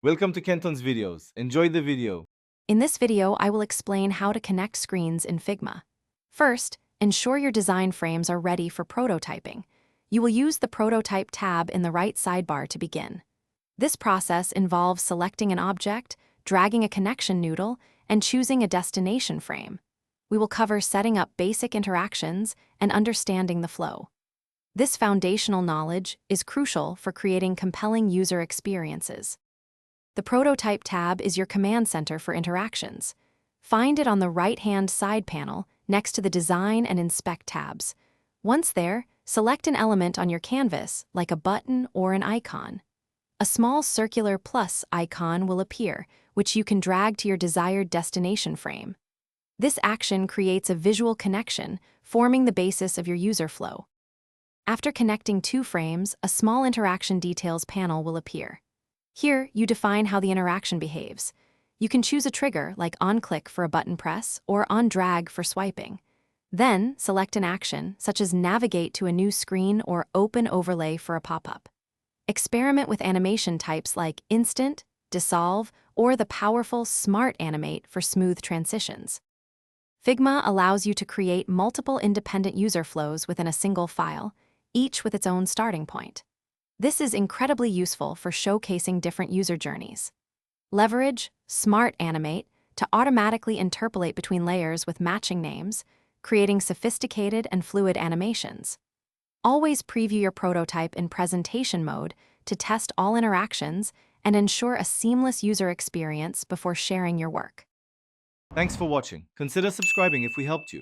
Welcome to Kenton's videos. Enjoy the video. In this video, I will explain how to connect screens in Figma. First, ensure your design frames are ready for prototyping. You will use the Prototype tab in the right sidebar to begin. This process involves selecting an object, dragging a connection noodle, and choosing a destination frame. We will cover setting up basic interactions and understanding the flow. This foundational knowledge is crucial for creating compelling user experiences. The Prototype tab is your command center for interactions. Find it on the right-hand side panel next to the Design and Inspect tabs. Once there, select an element on your canvas, like a button or an icon. A small circular plus icon will appear, which you can drag to your desired destination frame. This action creates a visual connection, forming the basis of your user flow. After connecting two frames, a small interaction details panel will appear. Here, you define how the interaction behaves. You can choose a trigger, like on-click for a button press or on-drag for swiping. Then, select an action, such as navigate to a new screen or open overlay for a pop-up. Experiment with animation types like instant, dissolve, or the powerful Smart Animate for smooth transitions. Figma allows you to create multiple independent user flows within a single file, each with its own starting point. This is incredibly useful for showcasing different user journeys. Leverage Smart Animate to automatically interpolate between layers with matching names, creating sophisticated and fluid animations. Always preview your prototype in presentation mode to test all interactions and ensure a seamless user experience before sharing your work. Thanks for watching. Consider subscribing if we helped you.